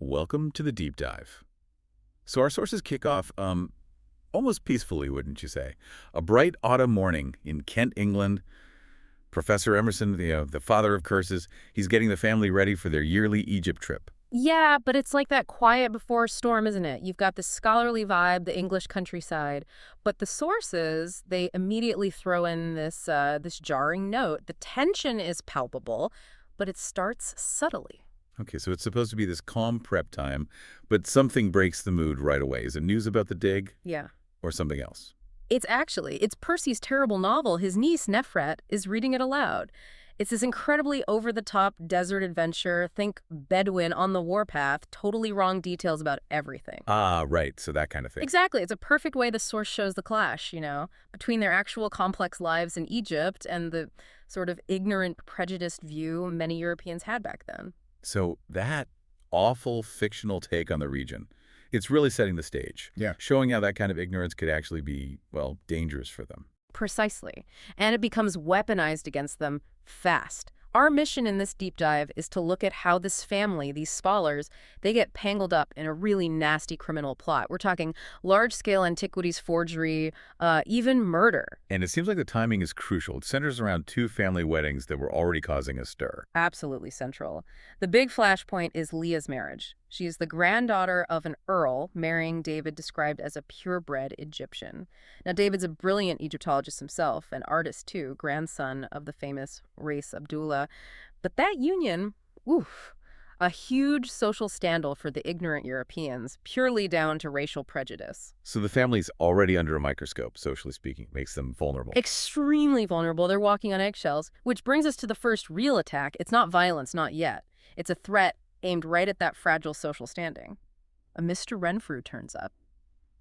Welcome to the deep dive. So our sources kick off almost peacefully, wouldn't you say? A bright autumn morning in Kent, England. Professor Emerson, the father of curses, he's getting the family ready for their yearly Egypt trip. Yeah, but it's like that quiet before a storm, isn't it? You've got the scholarly vibe, the English countryside, but the sources, they immediately throw in this jarring note. The tension is palpable, but it starts subtly. Okay, so it's supposed to be this calm prep time, but something breaks the mood right away. Is it news about the dig Yeah. or something else? It's Percy's terrible novel. His niece, Nefret, is reading it aloud. It's this incredibly over-the-top desert adventure. Think Bedouin on the warpath, totally wrong details about everything. Ah, right, so that kind of thing. Exactly. It's a perfect way the source shows the clash, between their actual complex lives in Egypt and the sort of ignorant, prejudiced view many Europeans had back then. So that awful fictional take on the region, it's really setting the stage. Yeah. Showing how that kind of ignorance could actually be, well, dangerous for them. Precisely. And it becomes weaponized against them fast. Our mission in this deep dive is to look at how this family, these scholars, they get tangled up in a really nasty criminal plot. We're talking large-scale antiquities forgery, even murder. And it seems like the timing is crucial. It centers around two family weddings that were already causing a stir. Absolutely central. The big flashpoint is Leah's marriage. She is the granddaughter of an earl marrying David, described as a purebred Egyptian. Now, David's a brilliant Egyptologist himself, an artist too, grandson of the famous Rais Abdullah. But that union, oof, a huge social scandal for the ignorant Europeans, purely down to racial prejudice. So the family's already under a microscope, socially speaking, makes them vulnerable. Extremely vulnerable. They're walking on eggshells, which brings us to the first real attack. It's not violence, not yet. It's a threat aimed right at that fragile social standing. A Mr. Renfrew turns up,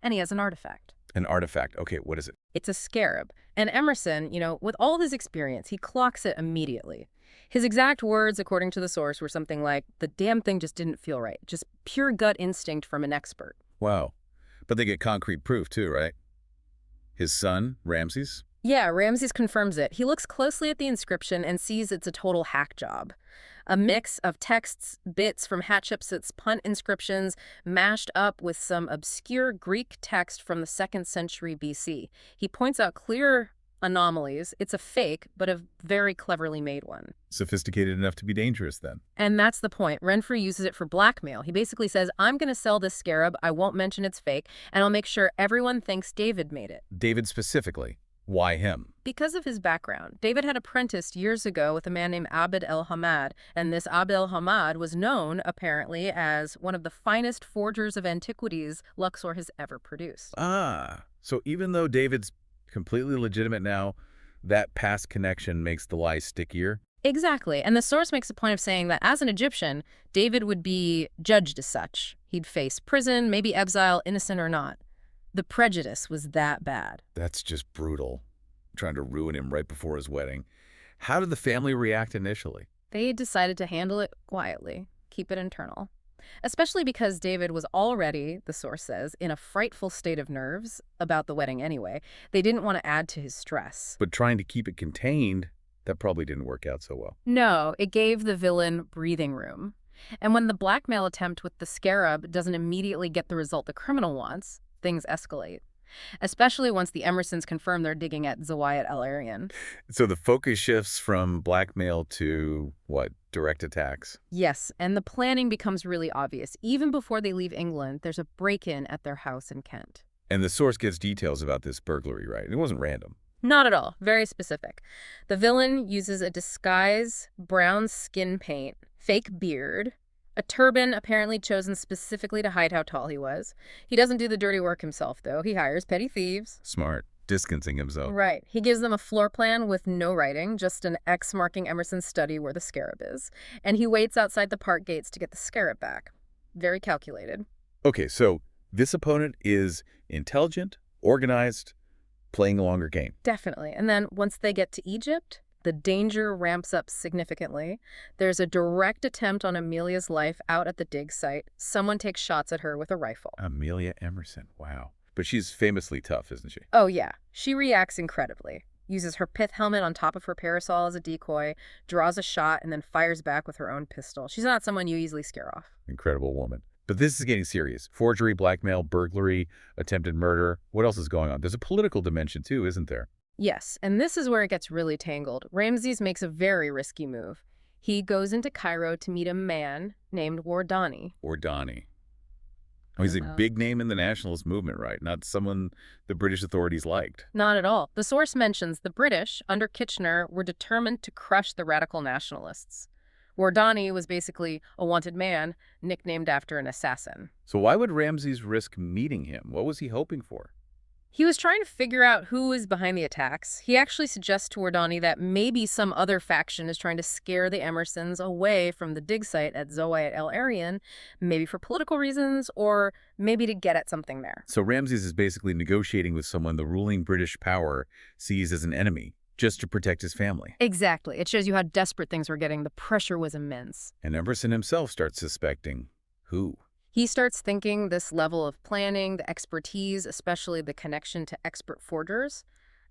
and he has an artifact. An artifact. Okay, what is it? It's a scarab. And Emerson, with all his experience, he clocks it immediately. His exact words, according to the source, were something like, "The damn thing just didn't feel right." Just pure gut instinct from an expert. Wow. But they get concrete proof too, right? His son, Ramses? Yeah, Ramses confirms it. He looks closely at the inscription and sees it's a total hack job. A mix of texts, bits from Hatshepsut's punt inscriptions, mashed up with some obscure Greek text from the 2nd century BC. He points out clear anomalies. It's a fake, but a very cleverly made one. Sophisticated enough to be dangerous then. And that's the point. Renfrew uses it for blackmail. He basically says, I'm going to sell this scarab, I won't mention it's fake, and I'll make sure everyone thinks David made it. David specifically. Why him? Because of his background. David had apprenticed years ago with a man named Abd el-Hamad, and this Abd el-Hamad was known, apparently, as one of the finest forgers of antiquities Luxor has ever produced. Ah, so even though David's completely legitimate now, that past connection makes the lie stickier? Exactly, and the source makes a point of saying that as an Egyptian, David would be judged as such. He'd face prison, maybe exile, innocent or not. The prejudice was that bad. That's just brutal. Trying to ruin him right before his wedding. How did the family react initially? They decided to handle it quietly, keep it internal. Especially because David was already, the source says, in a frightful state of nerves about the wedding anyway. They didn't want to add to his stress. But trying to keep it contained, that probably didn't work out so well. No, it gave the villain breathing room. And when the blackmail attempt with the scarab doesn't immediately get the result the criminal wants, things escalate. Especially once the Emersons confirm they're digging at Zawayat al-Aryan. So the focus shifts from blackmail to, what, direct attacks? Yes, and the planning becomes really obvious. Even before they leave England, there's a break-in at their house in Kent. And the source gives details about this burglary, right? It wasn't random. Not at all. Very specific. The villain uses a disguise, brown skin paint, fake beard, a turban apparently chosen specifically to hide how tall he was. He doesn't do the dirty work himself, though. He hires petty thieves. Smart. Distancing himself. Right. He gives them a floor plan with no writing, just an X marking Emerson's study where the scarab is. And he waits outside the park gates to get the scarab back. Very calculated. Okay, so this opponent is intelligent, organized, playing a longer game. Definitely. And then once they get to Egypt, the danger ramps up significantly. There's a direct attempt on Amelia's life out at the dig site. Someone takes shots at her with a rifle. Amelia Emerson. Wow. But she's famously tough, isn't she? Oh, yeah. She reacts incredibly. Uses her pith helmet on top of her parasol as a decoy, draws a shot, and then fires back with her own pistol. She's not someone you easily scare off. Incredible woman. But this is getting serious. Forgery, blackmail, burglary, attempted murder. What else is going on? There's a political dimension too, isn't there? Yes, and this is where it gets really tangled. Ramses makes a very risky move. He goes into Cairo to meet a man named Wardani. Or Donnie. Oh, he's a big name in the nationalist movement, right? Not someone the British authorities liked. Not at all. The source mentions the British, under Kitchener, were determined to crush the radical nationalists. Wardani was basically a wanted man, nicknamed after an assassin. So why would Ramses risk meeting him? What was he hoping for? He was trying to figure out who is behind the attacks. He actually suggests to Wardani that maybe some other faction is trying to scare the Emersons away from the dig site at Zoait El Arian, maybe for political reasons, or maybe to get at something there. So Ramses is basically negotiating with someone the ruling British power sees as an enemy, just to protect his family. Exactly. It shows you how desperate things were getting. The pressure was immense. And Emerson himself starts suspecting who? He starts thinking this level of planning, the expertise, especially the connection to expert forgers,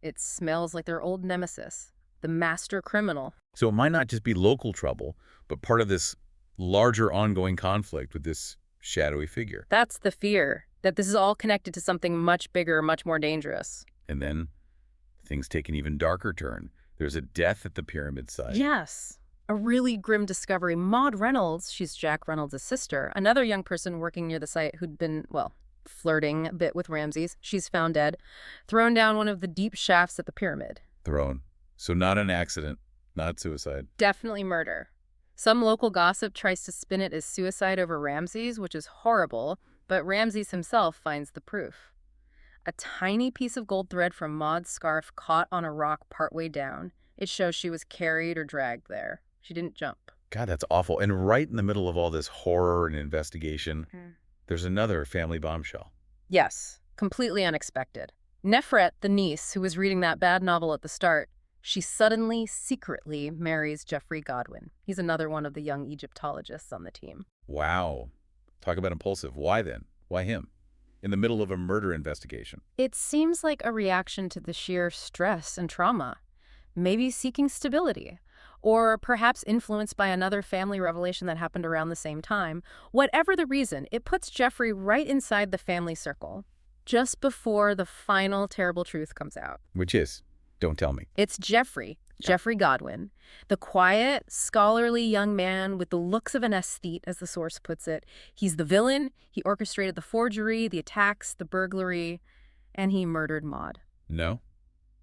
it smells like their old nemesis, the master criminal. So it might not just be local trouble, but part of this larger ongoing conflict with this shadowy figure. That's the fear, that this is all connected to something much bigger, much more dangerous. And then things take an even darker turn. There's a death at the pyramid site. Yes. A really grim discovery. Maud Reynolds, she's Jack Reynolds' sister, another young person working near the site who'd been, well, flirting a bit with Ramses. She's found dead, thrown down one of the deep shafts at the pyramid. Thrown. So not an accident, not suicide. Definitely murder. Some local gossip tries to spin it as suicide over Ramses, which is horrible, but Ramses himself finds the proof. A tiny piece of gold thread from Maud's scarf caught on a rock partway down. It shows she was carried or dragged there. She didn't jump. God, that's awful. And right in the middle of all this horror and investigation, there's another family bombshell. Yes, completely unexpected. Nefret, the niece who was reading that bad novel at the start, she suddenly, secretly marries Geoffrey Godwin. He's another one of the young Egyptologists on the team. Wow. Talk about impulsive. Why then? Why him? In the middle of a murder investigation. It seems like a reaction to the sheer stress and trauma. Maybe seeking stability. Or perhaps influenced by another family revelation that happened around the same time. Whatever the reason, it puts Geoffrey right inside the family circle, just before the final terrible truth comes out. Which is? Don't tell me. It's Geoffrey Godwin, the quiet, scholarly young man with the looks of an aesthete, as the source puts it. He's the villain. He orchestrated the forgery, the attacks, the burglary, and he murdered Maud. No?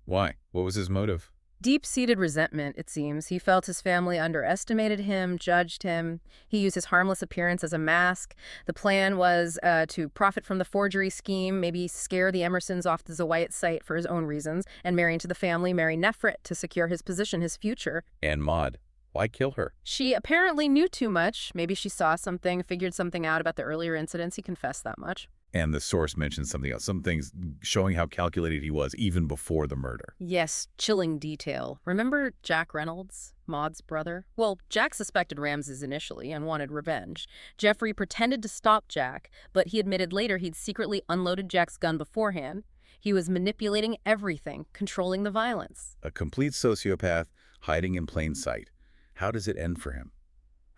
Why? What was his motive? Deep-seated resentment, it seems. He felt his family underestimated him, judged him. He used his harmless appearance as a mask. The plan was to profit from the forgery scheme, maybe scare the Emersons off the Zoait site for his own reasons, and marry into the family, marry Nefret to secure his position, his future. And Maud. Why kill her? She apparently knew too much. Maybe she saw something, figured something out about the earlier incidents. He confessed that much. And the source mentions something else, some things showing how calculated he was even before the murder. Yes, chilling detail. Remember Jack Reynolds, Maud's brother? Well, Jack suspected Ramses initially and wanted revenge. Geoffrey pretended to stop Jack, but he admitted later he'd secretly unloaded Jack's gun beforehand. He was manipulating everything, controlling the violence. A complete sociopath hiding in plain sight. How does it end for him?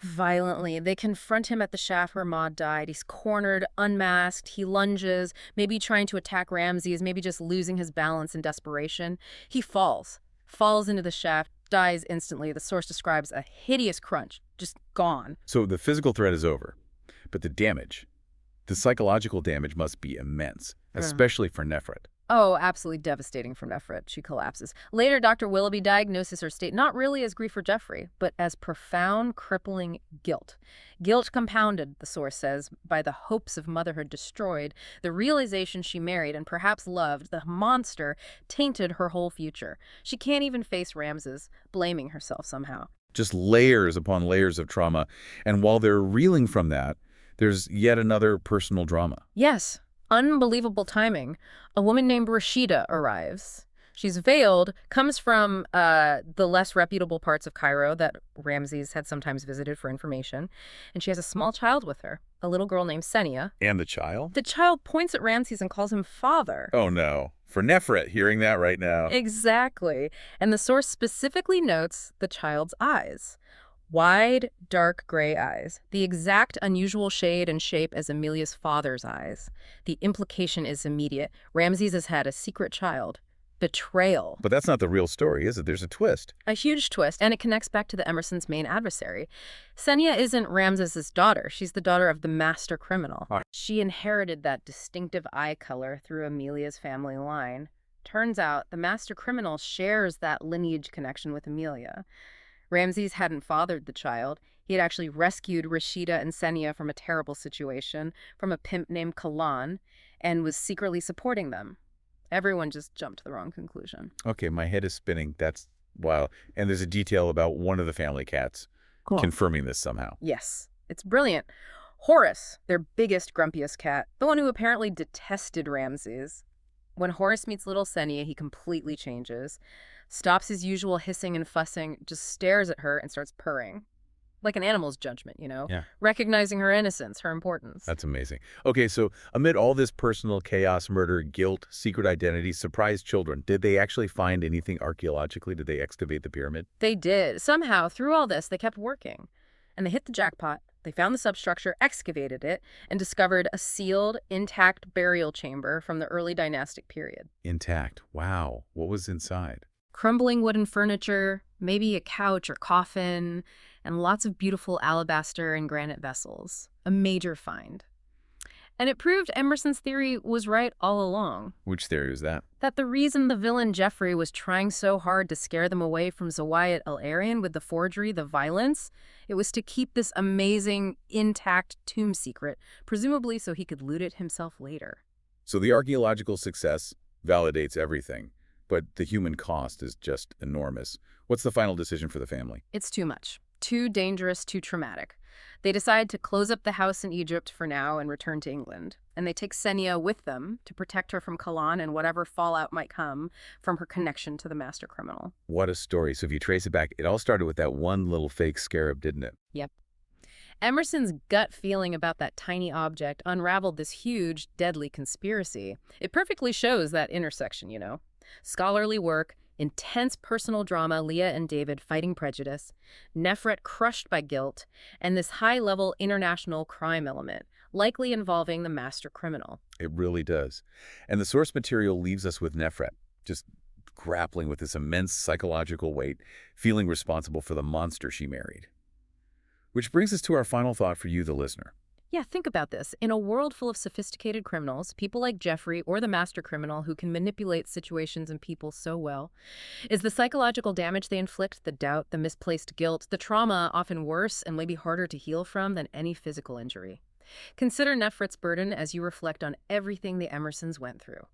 Violently. They confront him at the shaft where Maud died. He's cornered, unmasked. He lunges, maybe trying to attack Ramses, maybe just losing his balance in desperation. He falls into the shaft, dies instantly. The source describes a hideous crunch, just gone. So the physical threat is over, but the damage, the psychological damage must be immense, especially for Nefret. Oh, absolutely devastating for Nefret. She collapses. Later, Dr. Willoughby diagnoses her state not really as grief for Geoffrey, but as profound, crippling guilt. Guilt compounded, the source says, by the hopes of motherhood destroyed, the realization she married and perhaps loved, the monster, tainted her whole future. She can't even face Ramses, blaming herself somehow. Just layers upon layers of trauma. And while they're reeling from that, there's yet another personal drama. Yes. Unbelievable timing. A woman named Rashida arrives. She's veiled, comes from the less reputable parts of Cairo that Ramses had sometimes visited for information, and she has a small child with her, a little girl named Senia. And the child? The child points at Ramses and calls him father. Oh, no. For Nefret, hearing that right now. Exactly. And the source specifically notes the child's eyes. Wide, dark gray eyes. The exact unusual shade and shape as Amelia's father's eyes. The implication is immediate. Ramses has had a secret child. Betrayal. But that's not the real story, is it? There's a twist. A huge twist, and it connects back to the Emersons' main adversary. Senia isn't Ramses's daughter. She's the daughter of the master criminal. Huh. She inherited that distinctive eye color through Amelia's family line. Turns out the master criminal shares that lineage connection with Amelia. Ramses hadn't fathered the child. He had actually rescued Rashida and Senia from a terrible situation from a pimp named Kalan and was secretly supporting them. Everyone just jumped to the wrong conclusion. Okay, my head is spinning. That's wild. And there's a detail about one of the family cats confirming this somehow. Yes, it's brilliant. Horus, their biggest, grumpiest cat, the one who apparently detested Ramses. When Horus meets little Senia, he completely changes, stops his usual hissing and fussing, just stares at her and starts purring. Like an animal's judgment, Yeah. recognizing her innocence, her importance. That's amazing. Okay, so amid all this personal chaos, murder, guilt, secret identity, surprised children, did they actually find anything archaeologically? Did they excavate the pyramid? They did. Somehow, through all this, they kept working. And they hit the jackpot. They found the substructure, excavated it, and discovered a sealed, intact burial chamber from the early dynastic period. Intact. Wow. What was inside? Crumbling wooden furniture, maybe a couch or coffin, and lots of beautiful alabaster and granite vessels. A major find. And it proved Emerson's theory was right all along. Which theory was that? That the reason the villain Jeffrey was trying so hard to scare them away from Zawayat El-Arian with the forgery, the violence, it was to keep this amazing, intact tomb secret, presumably so he could loot it himself later. So the archaeological success validates everything, but the human cost is just enormous. What's the final decision for the family? It's too much. Too dangerous, too traumatic. They decide to close up the house in Egypt for now and return to England. And they take Senia with them to protect her from Kalan and whatever fallout might come from her connection to the master criminal. What a story. So if you trace it back, it all started with that one little fake scarab, didn't it? Yep. Emerson's gut feeling about that tiny object unraveled this huge, deadly conspiracy. It perfectly shows that intersection, Scholarly work, intense personal drama, Lia and David fighting prejudice, Nefret crushed by guilt, and this high-level international crime element, likely involving the master criminal. It really does. And the source material leaves us with Nefret, just grappling with this immense psychological weight, feeling responsible for the monster she married. Which brings us to our final thought for you, the listener. Yeah, think about this. In a world full of sophisticated criminals, people like Jeffrey or the master criminal who can manipulate situations and people so well, is the psychological damage they inflict, the doubt, the misplaced guilt, the trauma often worse and maybe harder to heal from than any physical injury? Consider Nefret's burden as you reflect on everything the Emersons went through.